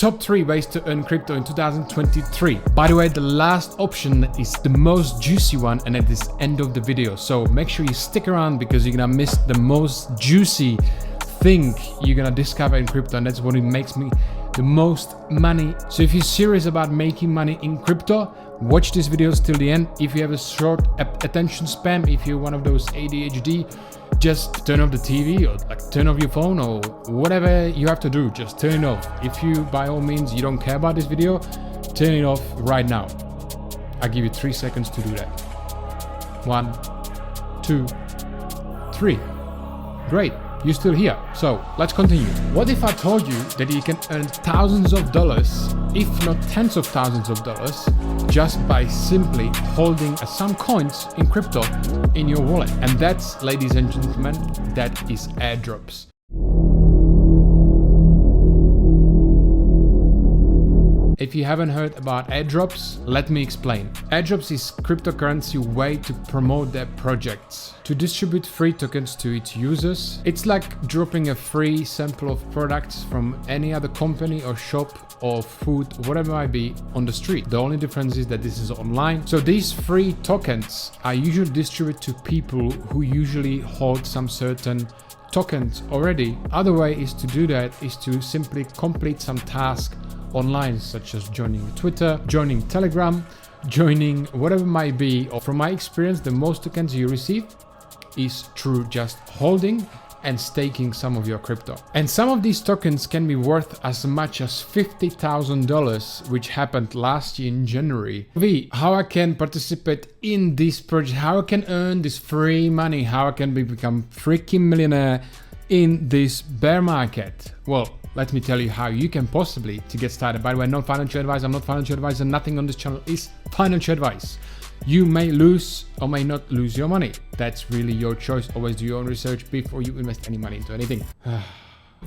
Top 3 ways to earn crypto in 2023. By the way, the last option is the most juicy one and at this end of the video. So make sure you stick around because you're gonna miss the most juicy thing you're gonna discover in crypto, and that's what it makes me the most money. So if you're serious about making money in crypto, watch these videos till the end. If you have a short attention span, if you're one of those ADHD, just turn off the TV or like turn off your phone or whatever you have to do, just turn it off. If you, by all means, you don't care about this video, turn it off right now. I'll give you 3 seconds to do that. 1, 2, 3. Great, you're still here. So let's continue. What if I told you that you can earn thousands of dollars, if not tens of thousands of dollars, just by simply holding some coins in crypto in your wallet? And that's, ladies and gentlemen, that is airdrops. If you haven't heard about airdrops, let me explain. Airdrops is cryptocurrency way to promote their projects, to distribute free tokens to its users. It's like dropping a free sample of products from any other company or shop or food, whatever it might be, on the street. The only difference is that this is online. So these free tokens are usually distributed to people who usually hold some certain tokens already. Other way is to do that is to simply complete some task online, such as joining Twitter, joining Telegram, joining whatever it might be. Or from my experience, the most tokens you receive is through just holding and staking some of your crypto. And some of these tokens can be worth as much as $50,000, which happened last year in January. How I can participate in this project, how I can earn this free money, how I can become freaking millionaire in this bear market? Well, let me tell you how you can possibly to get started. By the way, no financial advice. I'm not financial advisor. Nothing on this channel is financial advice. You may lose or may not lose your money. That's really your choice. Always do your own research before you invest any money into anything.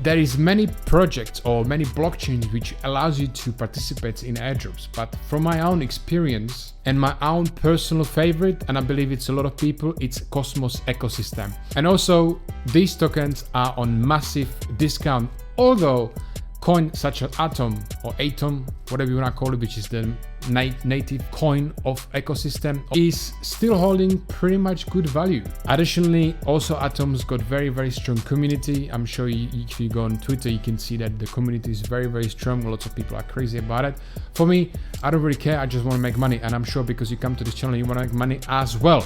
There is many projects or many blockchains which allows you to participate in airdrops, but from my own experience and my own personal favorite, and I believe it's a lot of people, it's Cosmos ecosystem. And also these tokens are on massive discount, although coins such as Atom or Atom, whatever you want to call it, which is the native coin of ecosystem, is still holding pretty much good value. Additionally, also Atom's got very strong community. I'm sure if you go on Twitter, you can see that the community is very strong. Lots of people are crazy about it. For me, I don't really care. I just want to make money, and I'm sure because you come to this channel, you want to make money as well.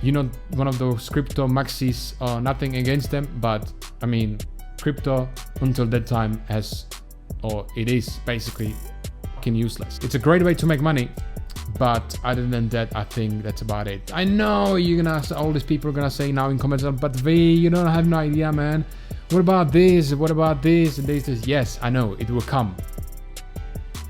You're not one of those crypto maxis, or nothing against them, but I mean, crypto until that time it is basically fucking useless. It's a great way to make money, but other than that, I think that's about it. I know you're gonna, all these people are gonna say now in comments, but V, you don't have no idea, man. What about this? What about this? And this? Yes, I know it will come,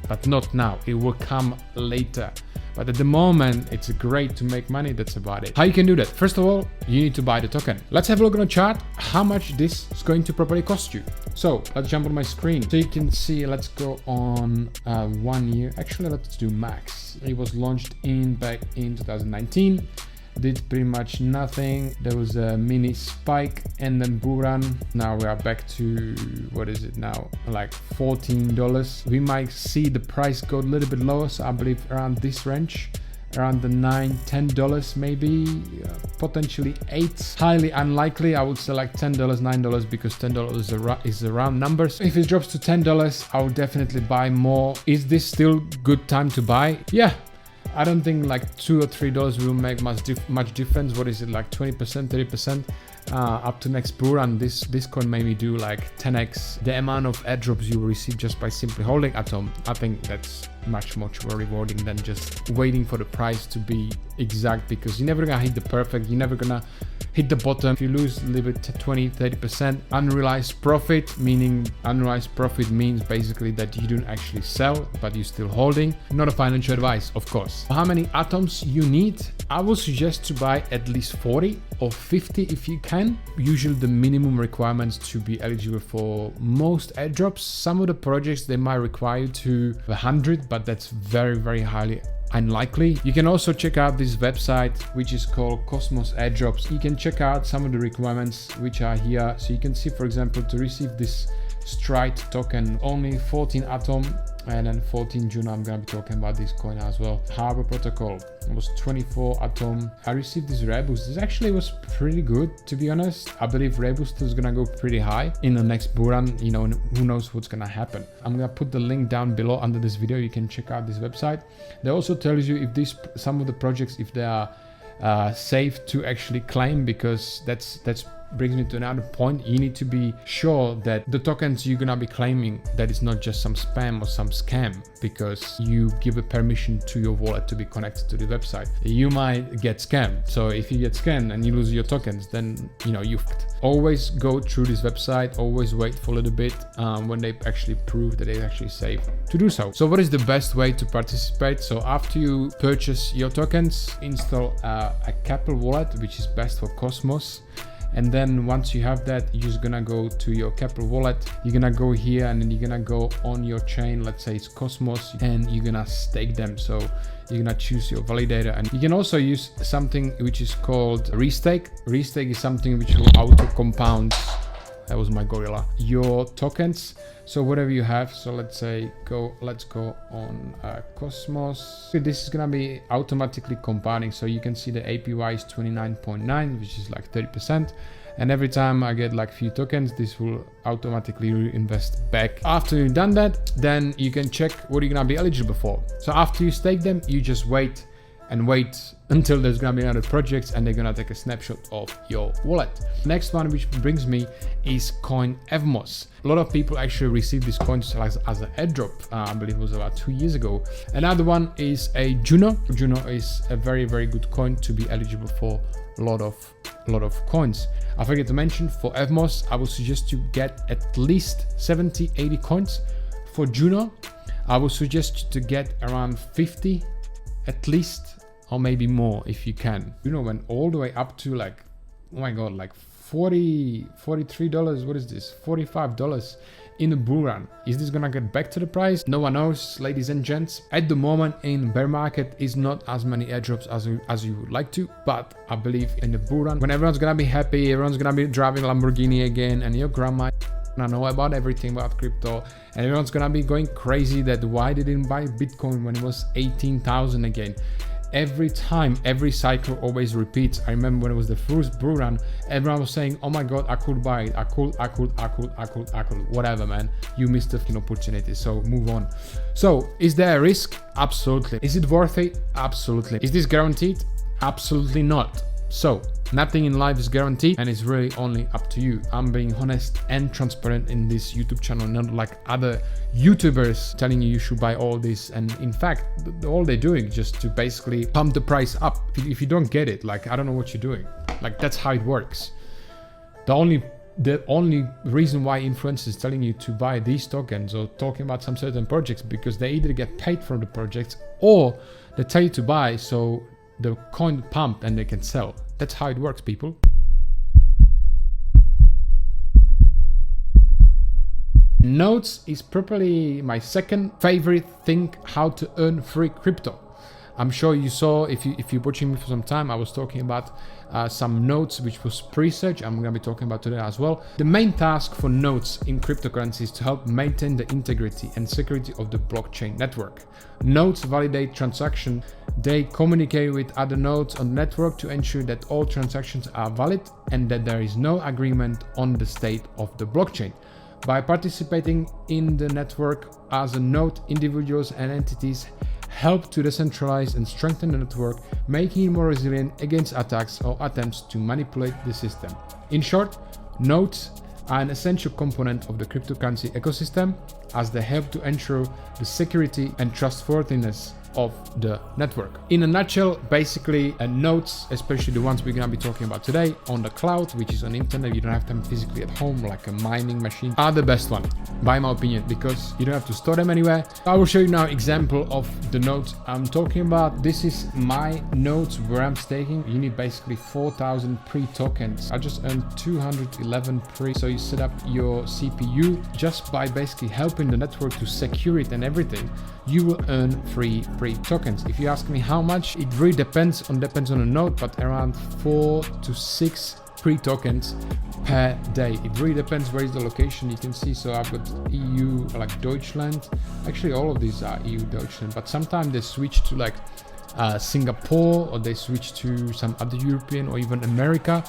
but not now. It will come later. But at the moment, it's great to make money. That's about it. How you can do that? First of all, you need to buy the token. Let's have a look on the chart, how much this is going to properly cost you. So let's jump on my screen. So you can see, let's go on 1 year. Actually, let's do max. It was launched back in 2019. Did pretty much nothing. There was a mini spike and then bull run. Now we are back to, what is it now? Like $14. We might see the price go a little bit lower. So I believe around this range, around the $9, $10 maybe, potentially $8. Highly unlikely. I would say like $10, $9, because $10 is a round number. So if it drops to $10, I would definitely buy more. Is this still good time to buy? Yeah. I don't think like $2 or $3 will make much difference. What is it, like 20%, 30%? Up to next bull run, this coin maybe do like 10x the amount of airdrops you will receive just by simply holding Atom. I think that's much more rewarding than just waiting for the price to be exact, because you're never gonna hit the perfect, you're never gonna hit the bottom. If you lose a little bit, 20-30% unrealized profit, meaning unrealized profit means basically that you don't actually sell, but you're still holding. Not a financial advice, of course. How many atoms you need? I would suggest to buy at least 40 or 50 if you can. Usually the minimum requirements to be eligible for most airdrops. Some of the projects, they might require you to 100, but that's very highly unlikely. You can also check out this website, which is called Cosmos Airdrops. You can check out some of the requirements which are here. So you can see, for example, to receive this Stride token, only 14 Atom, and then 14 Juno. I'm gonna be talking about this coin as well. Harbor Protocol, it was 24 Atom. I received this Reboost. This actually was pretty good, to be honest. I believe Reboost is gonna go pretty high in the next bull run. You know, who knows what's gonna happen. I'm gonna put the link down below under this video. You can check out this website. They also tells you if some of the projects, if they are safe to actually claim, because that's brings me to another point. You need to be sure that the tokens you're gonna be claiming, that is not just some spam or some scam, because you give a permission to your wallet to be connected to the website. You might get scammed. So if you get scammed and you lose your tokens, then you know you've always go through this website, always wait for a little bit when they actually prove that it's actually safe to do so. So what is the best way to participate? So after you purchase your tokens, install a Keplr wallet, which is best for Cosmos. And then once you have that, you're just gonna go to your Keplr wallet. You're gonna go here and then you're gonna go on your chain. Let's say it's Cosmos, and you're gonna stake them. So you're gonna choose your validator, and you can also use something which is called Restake. Restake is something which will auto compound. That was my gorilla. Your tokens. So whatever you have. So let's go on Cosmos. This is gonna be automatically compounding. So you can see the APY is 29.9, which is like 30%. And every time I get like few tokens, this will automatically reinvest back. After you've done that, then you can check what you're gonna be eligible for. So after you stake them, you just wait and wait until there's gonna be another projects and they're gonna take a snapshot of your wallet. Next one, which brings me, is coin Evmos. A lot of people actually received this coin as an airdrop. I believe it was about 2 years ago. Another one is a Juno. Juno is a very, very good coin to be eligible for a lot of coins. I forget to mention, for Evmos, I would suggest to get at least 70-80 coins. For Juno, I would suggest you to get around 50 at least, or maybe more if you can. You know, went all the way up to like, oh my god, like $43. What is this? $45 in a bull run. Is this gonna get back to the price? No one knows, ladies and gents. At the moment in bear market is not as many airdrops as you would like to, but I believe in the bull run, when everyone's gonna be happy, everyone's gonna be driving Lamborghini again, and your grandma know about everything about crypto, and everyone's gonna be going crazy that why they didn't buy Bitcoin when it was 18,000 again. Every time, every cycle always repeats. I remember when it was the first bull run, everyone was saying, oh my god, I could buy it, I could, whatever, man. You missed the opportunity, so move on. So is there a risk? Absolutely. Is it worth it? Absolutely. Is this guaranteed? Absolutely not. So nothing in life is guaranteed, and it's really only up to you. I'm being honest and transparent in this YouTube channel, not like other YouTubers telling you should buy all this. And in fact, all they're doing is just to basically pump the price up. If you don't get it, like, I don't know what you're doing. Like, that's how it works. The only reason why influencers telling you to buy these tokens or talking about some certain projects, because they either get paid from the projects or they tell you to buy so the coin pump and they can sell. That's how it works, people. Notes is probably my second favorite thing how to earn free crypto. I'm sure you saw, if you're watching me for some time, I was talking about some notes which was pre-search. I'm gonna be talking about today as well. The main task for nodes in cryptocurrency is to help maintain the integrity and security of the blockchain network. Nodes validate transactions. They communicate with other nodes on the network to ensure that all transactions are valid and that there is no agreement on the state of the blockchain. By participating in the network as a node, individuals and entities help to decentralize and strengthen the network, making it more resilient against attacks or attempts to manipulate the system. In short, nodes are an essential component of the cryptocurrency ecosystem, as they help to ensure the security and trustworthiness of the network. In a nutshell, basically nodes, especially the ones we're gonna be talking about today, on the cloud, which is on internet, you don't have them physically at home like a mining machine, are the best one, by my opinion, because you don't have to store them anywhere. I will show you now example of the nodes I'm talking about. This is my nodes where I'm staking. You need basically 4,000 pre-tokens. I just earned 211 pre. So you set up your CPU just by basically helping the network to secure it and everything. You will earn free tokens. If you ask me how much, it really depends on the node, but around 4 to 6 3 tokens per day. It really depends where is the location. You can see, so I've got EU, like Deutschland. Actually, all of these are EU, Deutschland, but sometimes they switch to like Singapore, or they switch to some other European or even America.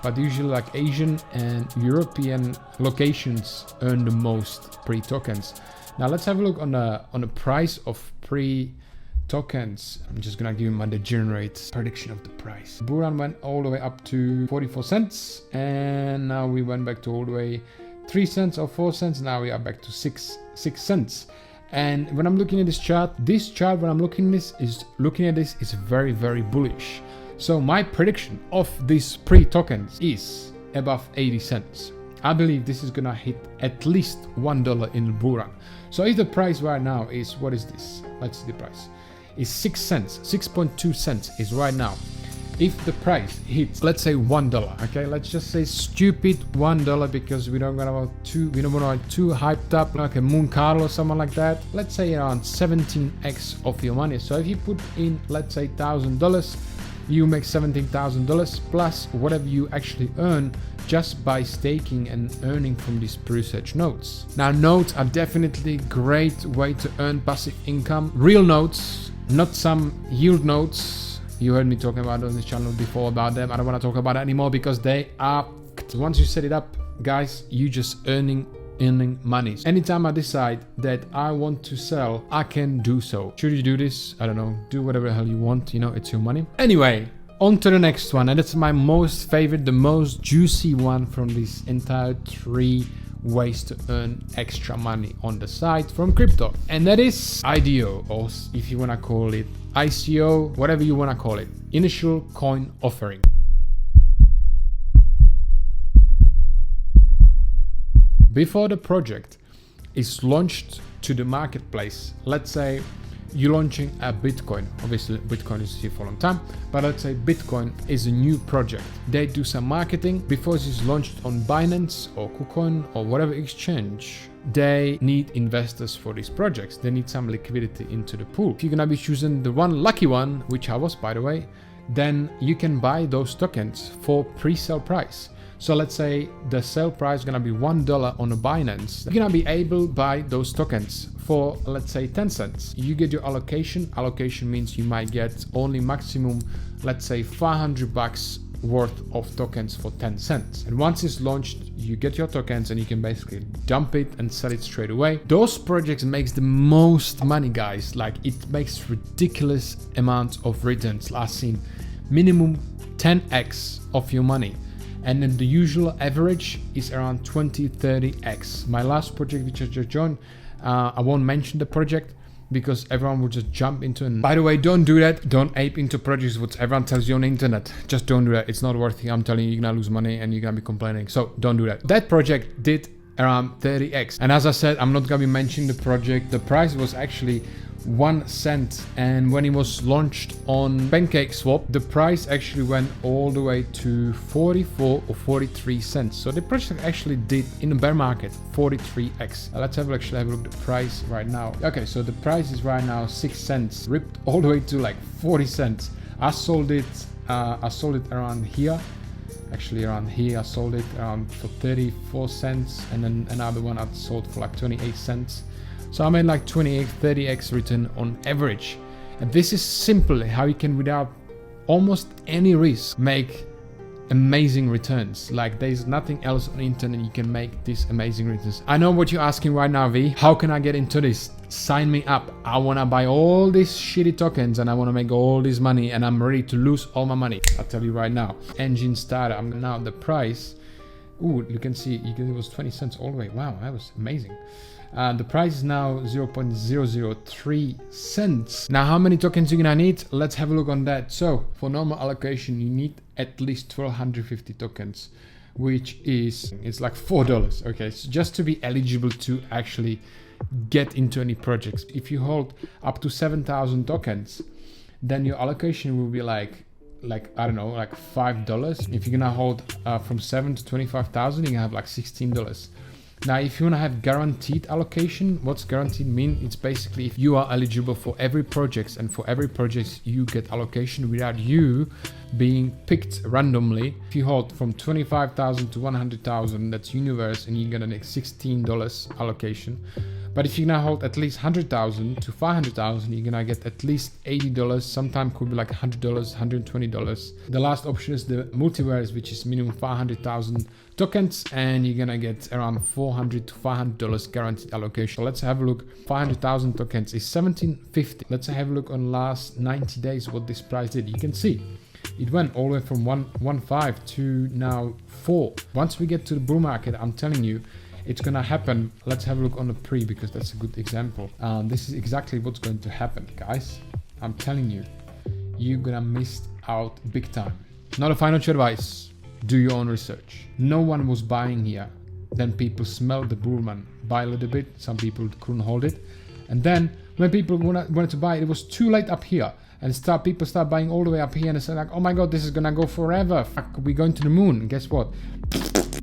But usually like Asian and European locations earn the most pre-tokens. Now let's have a look on the price of pre-tokens. I'm just gonna give you my degenerate prediction of the price. Buran went all the way up to 44 cents, and now we went back to all the way 3 cents or 4 cents. Now we are back to 6 cents. And when I'm looking at this chart, when I'm looking at this is very, very bullish. So my prediction of these pre-tokens is above 80 cents. I believe this is gonna hit at least $1 in bull run. So if the price right now is, what is this? Let's see the price. Is 6 cents, 6.2 cents is right now. If the price hits, let's say $1, okay, let's just say stupid $1, because we don't want to too hyped up like a Moon Carl or someone like that. Let's say around 17x of your money. So if you put in, let's say $1,000, you make $17,000 plus whatever you actually earn just by staking and earning from these research notes. Now, notes are definitely a great way to earn passive income. Real notes, not some yield notes. You heard me talking about on this channel before about them. I don't want to talk about it anymore because they are, once you set it up, guys, you just earning money. Anytime I decide that I want to sell, I can do so. Should you do this? I don't know. Do whatever the hell you want. You know, it's your money. Anyway, on to the next one. And it's my most favorite, the most juicy one from this entire 3 ways to earn extra money on the side from crypto. And that is IDO, or if you want to call it ICO, whatever you want to call it, initial coin offering. Before the project is launched to the marketplace, let's say you're launching a Bitcoin. Obviously, Bitcoin is here for a long time, but let's say Bitcoin is a new project. They do some marketing before it's launched on Binance or KuCoin or whatever exchange. They need investors for these projects. They need some liquidity into the pool. If you're gonna be choosing the one lucky one, which I was, by the way, then you can buy those tokens for pre-sale price. So let's say the sale price is gonna be $1 on a Binance. You're gonna be able to buy those tokens for, let's say, 10 cents. You get your allocation. Allocation means you might get only maximum, let's say, $500 worth of tokens for 10 cents. And once it's launched, you get your tokens and you can basically dump it and sell it straight away. Those projects makes the most money, guys. Like, it makes ridiculous amounts of returns. I've seen minimum 10x of your money. And then the usual average is around 20-30x. My last project, which I just joined, I won't mention the project because everyone will just jump into it. By the way, don't do that. Don't ape into projects what everyone tells you on the internet. Just don't do that. It's not worth it. I'm telling you, you're gonna lose money and you're gonna be complaining. So don't do that. That project did around 30x. And as I said, I'm not gonna be mentioning the project. The price was actually 1 cent, and when it was launched on PancakeSwap, the price actually went all the way to 44 or 43 cents. So the project actually did, in the bear market, 43x. Let's have a look at the price right now. Okay, so the price is right now 6 cents, ripped all the way to like 40 cents. I sold it around here. Actually around here, I sold it around for 34 cents, and then another one I sold for like 28 cents. So I made like 30x return on average. And this is simply how you can, without almost any risk, make amazing returns. Like, there's nothing else on the internet you can make these amazing returns. I know what you're asking right now, V. How can I get into this? Sign me up. I want to buy all these shitty tokens and I want to make all this money and I'm ready to lose all my money. I'll tell you right now. Engine starter. I'm now the price. Ooh, you can see it was 20 cents all the way. Wow, that was amazing. The price is now 0.003 cents. Now, how many tokens you're gonna need? Let's have a look on that. So for normal allocation, you need at least 1250 tokens, which is, it's like $4. Okay, so just to be eligible to actually get into any projects. If you hold up to 7,000 tokens, then your allocation will be like I don't know, like $5. If you're gonna hold from 7 to 25,000, you're gonna have like $16. Now, if you want to have guaranteed allocation, what's guaranteed mean? It's basically if you are eligible for every project, and for every project you get allocation without you being picked randomly. If you hold from 25,000 to 100,000, that's universe, and you're gonna make $16 allocation. But if you're gonna hold at least 100,000 to 500,000, you're gonna get at least $80. Sometimes could be like $100, $120. The last option is the multiverse, which is minimum 500,000 tokens, and you're gonna get around $400 to $500 guaranteed allocation. Let's have a look. 500,000 tokens is $17.50. Let's have a look on last 90 days what this price did. You can see it went all the way from 1.15 to now 4. Once we get to the bull market, I'm telling you, it's gonna happen. Let's have a look on the pre, because that's a good example. This is exactly what's going to happen, guys. I'm telling you, you're gonna miss out big time. Not a financial advice. Do your own research. No one was buying here. Then people smelled the bull run, buy a little bit. Some people couldn't hold it, and then when people wanted to buy it, it was too late up here. And people start buying all the way up here, and it's like, oh my god, this is gonna go forever. Fuck, we're going to the moon. And guess what?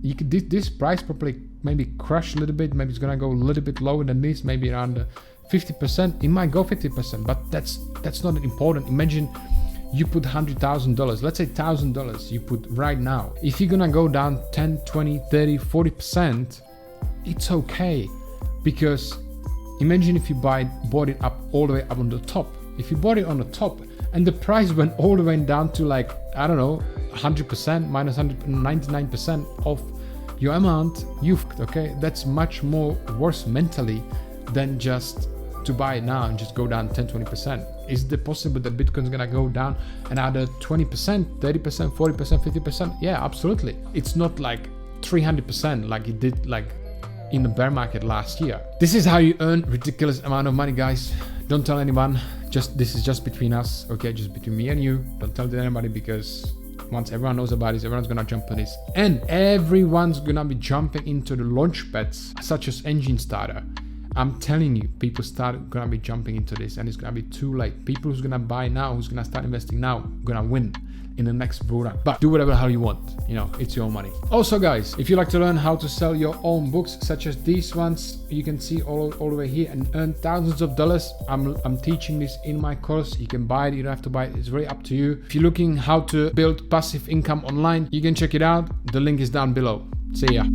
You could, this price probably maybe crash a little bit. Maybe it's gonna go a little bit lower than this, maybe around 50%. It might go 50%, but that's not important. Imagine you put $100,000, let's say $1,000 you put right now. If you're gonna go down 10, 20, 30, 40%, it's okay. Because imagine if you bought it up all the way up on the top. If you bought it on the top and the price went all the way down to like, I don't know, 100%, minus 199% of your amount, okay? That's much more worse mentally than just to buy it now and just go down 10, 20%. Is it possible that Bitcoin's gonna go down another 20%, 30%, 40%, 50%? Yeah, absolutely. It's not like 300% like it did like in the bear market last year. This is how you earn ridiculous amount of money, guys. Don't tell anyone. This is just between us, okay? Just between me and you. Don't tell anybody, because once everyone knows about this, everyone's gonna jump on this, and everyone's gonna be jumping into the launch pads such as Engine Starter. I'm telling you, people gonna be jumping into this, and it's gonna be too late. People who's gonna buy now, who's gonna start investing now, gonna win in the next bull run. But do whatever the hell you want, you know, it's your money. Also, guys, if you like to learn how to sell your own books, such as these ones, you can see all the way here, and earn thousands of dollars. I'm teaching this in my course. You can buy it, you don't have to buy it, it's very up to you. If you're looking how to build passive income online, you can check it out. The link is down below. See ya.